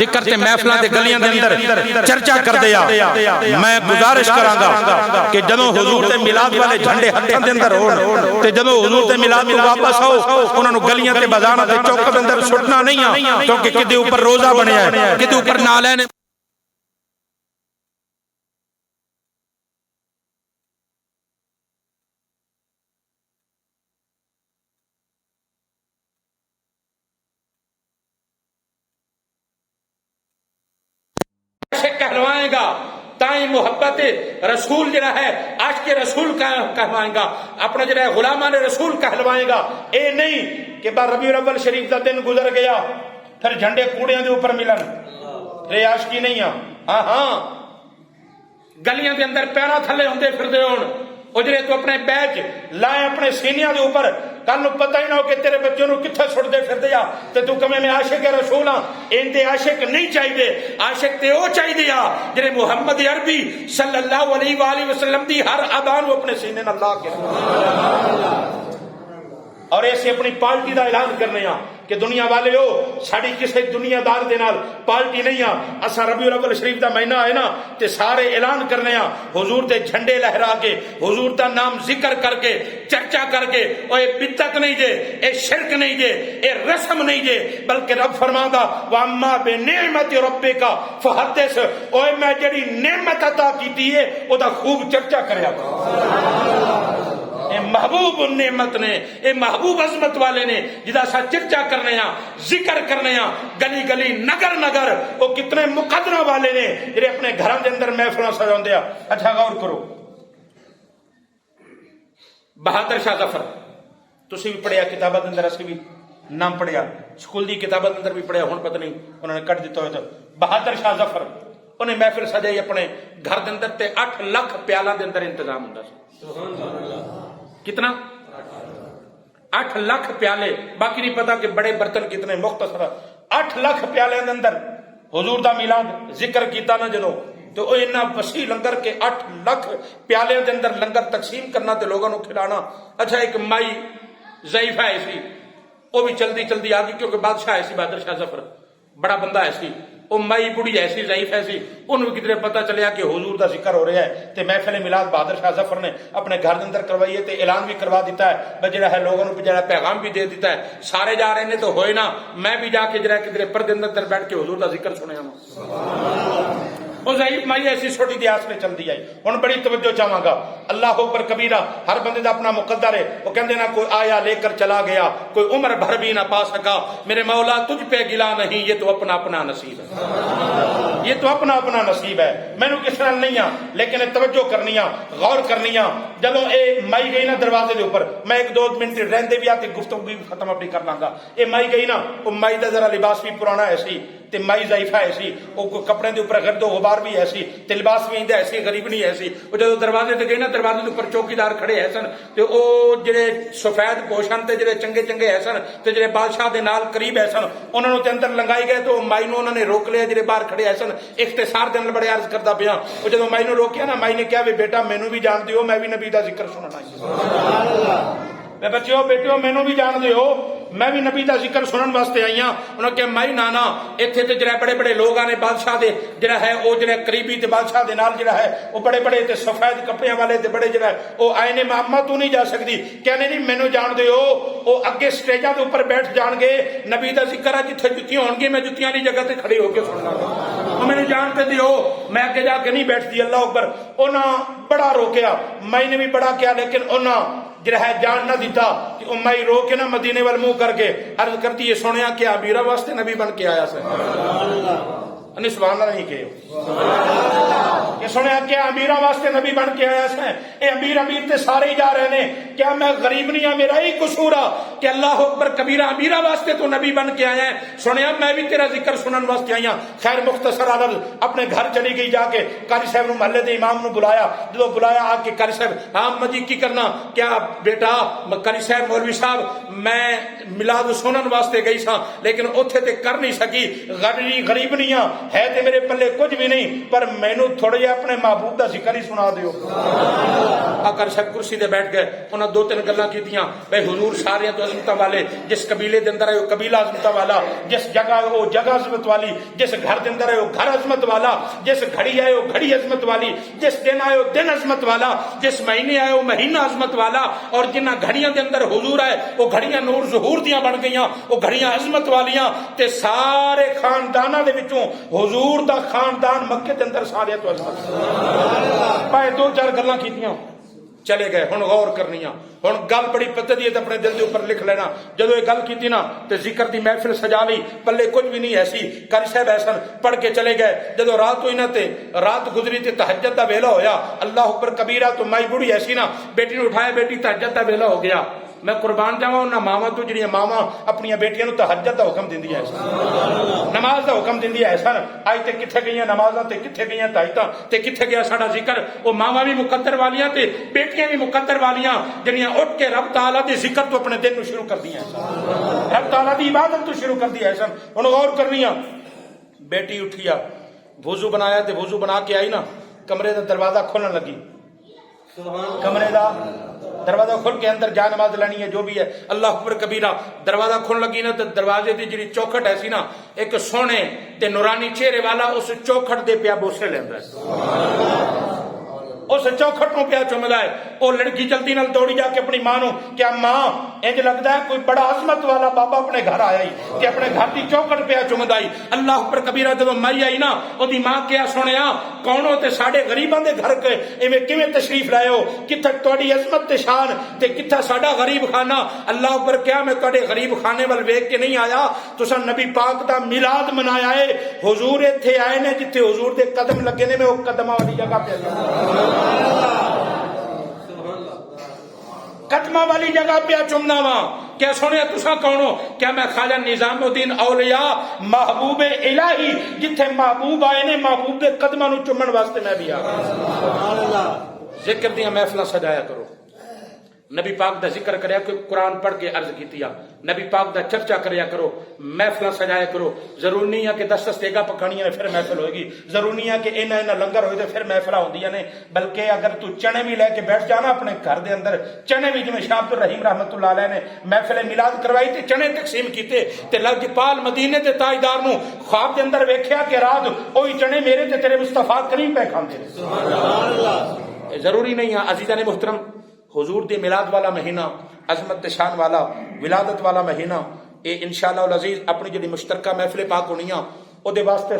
ذکر تے محفلاں تے گلیاں دے اندر چرچا کر دیا. میں گزارش کراں گا کہ جدوں حضور تے میلاد والے جھنڈے ہتھاں دے اندر ہون تے جدوں حضور تے میلاد تو واپس آؤ انہاں نوں گلیاں تے بازاراں تے چوک دے اندر سٹنا نہیں آ, کیونکہ کدے اوپر روزہ بنیا ہے, کدے اوپر نالین کہلوائے گا. تائیں محبت رسول جڑا ہے عاشق رسول کہلوائے گا, اپنا جڑا ہے غلامان رسول کہلوائے گا. اے نہیں کہ بار ربیع الاول شریف دا دن گزر گیا پھر جھنڈے کوڑیاں دے اوپر ملن, اے عاشقی نہیں آ. ہاں ہاں گلیاں دے اندر پیراں تھلے ہوندے پھردے ہون, او جڑے تو اپنے بیج لائے اپنے سینیاں دے اوپر, کل نو پتہ ہی نہ ہو کہ تیرے بچوں نو کتھے چھڑ دے پھردے آ تے تو کہے میں عاشق رسول ہاں. اندے عاشق نہیں چاہیے, عاشق تے او چاہیے آ جڑے محمد عربی صلی اللہ علیہ وآلہ وسلم دی ہر ادان نو اپنے سینے نال لا کے اور ایسے اپنی پارٹی دا اعلان کرنے ہاں کہ دنیا والے ہو ساڑی کسے دنیا دار دے نال پارٹی نہیں ہاں. اسا ربیع الاول شریف دا مہینہ ہے نا تے سارے اعلان کرنے ہاں حضور دے جھنڈے لہرا کے, حضور دا نام ذکر کر کے, چرچا کر کے. او اے بدعت نہیں جے, اے شرک نہیں جے, اے رسم نہیں جے, بلکہ رب فرماندا واما بنعمت ربک فحدث, او میں جڑی نعمت عطا کیتی ہے او دا خوب چرچا کریا کرو. اے محبوب نعمت نے, اے محبوب عظمت والے نے جدا سا چرچا کرنے ہاں, ذکر کرنے ہاں, گلی گلی نگر نگر. وہ کتنے مقدرہ والے نے جڑے اپنے گھراں دے اندر محفلاں سجاوندے آ. اچھا غور کرو, بہادر شاہ ظفر تسی بھی پڑھیا کتاباں دے اندر, اسی بھی نام پڑھیا, سکول دی کتاباں دے اندر بھی پڑھیا, ہن پتہ نہیں انہوں نے کٹ دیتا ہوئے تو. بہادر شاہ ظفر انہیں محفل سجائی اپنے گھر دے اندر تے 8 لاکھ پیالاں دے اندر انتظام ہوندا سی. کتنا 8 لاکھ پیالے, باقی نہیں پتا کہ بڑے برتن کتنے, مختصر 8 لاکھ پیالے دے اندر حضور دا میلاد ذکر کیتا نا جدوں تو او اتنا وسیع لنگر کے 8 لاکھ پیالے دے اندر لنگر تقسیم کرنا تے لوگوں نو کھلانا. اچھا ایک مائی ضعیفہ ایسی وہ بھی جلدی جلدی آ گئی کیونکہ بادشاہ ایسی بہادر شاہ ظفر بڑا بندہ ایسی, وہ مائی بڑی ایسی ضعیف ایسی, انہوں کدھر پتہ چلیا کہ حضور دا ذکر ہو رہا ہے تے محفل میلاد بہادر شاہ ظفر نے اپنے گھر دے اندر کروائی ہے تے اعلان بھی کروا دیتا ہے, جڑا ہے لوگوں نے جڑا پیغام بھی دے دیتا ہے. سارے جا رہے ہیں تو ہوئے نا, میں بھی جا کے جڑا کدھر پردے اندر بیٹھ کے حضور دا ذکر سنیا ہوں. وہ ضعیف مائی ایسی چھوٹی دی آس میں چل دی آئی. ہن بڑی توجہ چاہواں گا, اللہ اکبر کبیرہ, ہر بندے دا اپنا مقدر ہے. وہ کہندے نا کوئی آیا لے کر چلا گیا, کوئی عمر بھر بھی نہ پا سکا, میرے مولا تجھ پہ گلا نہیں, یہ تو اپنا اپنا نصیب ہے, یہ تو اپنا اپنا نصیب ہے. مینوں کس طرح نہیں آ, لیکن توجہ کرنی آ, غور کرنی آ. جدوں اے مائی گئی نا دروازے دے اوپر, میں 1-2 منٹ رہندے بھی آتے گفتگو بھی ختم اپنی کر لاں گا. اے مائی گئی نا, او مائی دا ذرا لباس بھی پرانا ہے سی تے مائی ضعیفہ ایسی, وہ کپڑے دے اوپر گرد و غبار بھی ایسی تے لباس بھی ایندا ایسی, غریب نہیں ایسی. وہ جدوں دروازے تے گئی نا, دروازے دے اوپر چوکیدار کھڑے ہے سن تے او جڑے سفید پوشن تے جڑے چنگے چنگے ہے سن تے جڑے بادشاہ دے نال قریب ہے سن, انہاں نوں تے اندر لنگائی گئے تو مائی نوں انہاں نے روک لیا جڑے باہر کھڑے ہے سن. اختصار دے نال بڑے عرض کردا پیا, وہ جدوں مائی نوں روکیا نا, مائی نے کہا وی بیٹا مینوں بھی جان دیو, میں بھی نبی دا ذکر سننا ہے. سبحان اللہ. بچیو بیٹیو مینوں بھی جان دیو, میں بھی نبی دا ذکر سنن واسطے آئی ہاں. انہوں نے کہا مائی نانا ایتھے تے جڑے بڑے بڑے لوگ آنے بادشاہ دے جڑا ہے او جڑے قریبی تے بادشاہ دے نال جڑا ہے او بڑے بڑے تے سفید کپڑے والے تے بڑے جڑا ہے او آئے نے ماما تو نہیں جا سکتی. کہنے نہیں مینوں جان دیو, او اگے سٹیجاں دے اوپر بیٹھ جان گے, نبی دا ذکر ہے جتھے جتیاں ہون گی میں جتیاں دی جگہ تے کھڑی ہو کے سننا گا. او مینوں جان تے دیو, میں اگے جا کے نہیں بیٹھتی. اللہ اکبر. انہاں بڑا روکیا, میں نے بھی بڑا کیا, لیکن انہاں جڑا ہے جان نہ دیتا کہ امائی رو کے نا مدینے وال منہ کر کے عرض کرتی ہے سنیا کہ امیرہ واسطے نبی بن کے آیا سے. نہیں سبحان اللہ نہیں کہ سنیا کیا امیرہ واسطے نبی بن کے آیا سے. اے امیر امیر تے سارے ہی جا رہے نے, کیا میں غریب نہیں ہوں, میرا ہی قصور آ کہ اللہ اکبر کبیرہ امیرہ واسطے تو نبی بن کے آیا ہے. سنیا میں بھی تیرا ذکر سنن واسطے آئی ہوں. خیر مختصر عرض اپنے گھر چلی گئی, جا کے قاری صاحب نو محلے دے امام نو بلایا. جدو بلایا آ کے قاری صاحب ہاں مجھے کی کرنا, کیا بیٹا قاری صاحب مولوی صاحب میں میلاد سنن واسطے گئی سا لیکن اوتھے تے کر نہیں سکی, غریب نہیں ہاں, ہے تے میرے پلے کچھ بھی نہیں, پر مینوں تھوڑا جہا اپنے محبوب کا ذکر ہی سنا دیو. آقا صاحب کرسی دے بیٹھ گئے, انہاں دو تین گلاں کیتیاں بھائی حضور سارے تو عظمتاں والے, جس قبیلے دے اندر ہے وہ قبیلہ عظمتاں والا, جس جگہ ہے وہ جگہ عظمت والی, جس گھر دے اندر ہے وہ گھر عظمت والا, جس گھڑی ہے وہ گھڑی عظمت والی, جس دن آئے وہ دن عظمت والا, جس مہینے آئے وہ مہینہ عظمت والا, اور جنہ گھڑیاں دے اندر حضور آئے وہ گھڑیاں نور ظہور دیاں بن گئیاں, وہ گھڑیاں عظمت والیاں, تے سارے خانداناں دے وچوں حضور دا خاندان مکے دے اندر سارے تو عظمت. پائے دو چار گلاں کیتیاں چلے گئے. ہن غور کرنی ہن گل بڑی پتہ دی ہے تے اپنے دل دے اوپر لکھ لینا. جدوں یہ گل کیتی نا تے ذکر دی محفل سجا لی, پلے کچھ بھی نہیں ایسی کر صاحب ایسن پڑھ کے چلے گئے. جدوں رات ہوئی نا تے رات گزری تے تہجد دا ویلا ہویا, اللہ اکبر کبیرہ, تو مائی بڑی ایسی نا بیٹی نے اٹھایا, بیٹی تہجد دا ویلا ہو گیا. میں قربان جاواں انہاں ماواں تو جڑیاں ماواں اپنی بیٹیاں نوں تہجد دا حکم دیندی ہے, نماز دا حکم دیندی ہے. سن اج تے کتھے گئیاں نمازاں تے کتھے گئیاں تہجداں تے کتھے گیا ساڈا ذکر. او ماواں بھی مقدر والیاں تے بیٹیاں بھی مقدر والیاں جڑیاں اٹھ کے رب تعالیٰ دے ذکر تو اپنے دل نوں شروع کردیاں سن, رب تعالیٰ دی عبادت تو شروع کردی ہے سن. ہن غور کرنیاں, بیٹی اٹھیا, وضو بنایا تے وضو بنا کے آئی نا, کمرے دا دروازہ کھولن لگی, کمرے دا دروازہ کھل کے اندر جا نماز لینی ہے جو بھی ہے, اللہ اکبر کبیرہ. دروازہ کھلن لگی نا تو دروازے دی جڑی چوکھٹ ایسی نا, ایک سونے تے نورانی چہرے والا اس چوکھٹ دے پیا بوسے لیندا ہے, اس چوکھٹ نو پیا چومدا ہے. وہ لڑکی جلدی نال دوڑی جا کے اپنی ماں نو, کیا ماں انج لگدا ہے کوئی بڑا عظمت والا بابا اپنے گھر آیا ہی کہ اپنے گھر دی چوکھٹ پیا چومدا ہی. اللہ اکبر کبیرہ. جدوں مائی آئی نا اودی ماں کیا سنیا, کون ہو تے ساڈے غریباں دے گھر کے ایویں کیویں تشریف لائے ہو, کتھے تہاڈی عظمت تے شان تے کتھا ساڈا غریب خانہ. اللہ اکبر. کیا میں تہاڈے غریب خانے ول ویکھ کے نہیں آیا, تساں نبی پاک دا میلاد منایا ہے. حضور ایتھے آئے نے جتھے حضور دے قدم لگے نے, میں او قدماں والی جگہ پہ قدمہ والی جگہ پہ چمنا وا. کیا سنیا تساں کون ہو؟ کیا میں خواجہ نظام الدین اولیاء محبوب الہی جتھے محبوب آئے نے, محبوب دے قدماں نو چومن واسطے میں بھی آ گیا. ذکر دیاں محفلاں سجایا کرو, نبی پاک دا ذکر کریا کرو, قرآن پڑھ کے عرض کیتیا, نبی پاک دا چرچا کریا کرو, محفلاں سجایا کرو. ضرور نہیں ہے کہ 10 تیگا پکھانیاں نے پھر محفل ہوئے گی, ضرور نہیں ہے کہ اینا لنگر ہوئے تو پھر محفلاں ہوندیاں نے, بلکہ اگر تو چنے بھی لے کے بیٹھ جانا اپنے گھر دے اندر, چنے بھی جویں شاہ عبد الرحیم رحمت اللہ علیہ نے محفل میلاد کروائی تے چنے تقسیم کیتے, تے لجپال مدینے دے تاجدار نو خواب دے اندر ویکھیا کہ رات اوہی چنے میرے تے تیرے مصطفیٰ کریم پہ کھاندے نے. سبحان اللہ. ضروری نہیں ہے عزیزان محترم, حضور دے میلاد والا مہینہ, عظمت شان والا ولادت والا مہینہ, اے انشاءاللہ العزیز اپنی جڑی مشترکہ محفل پاک ہونیاں او دے واسطے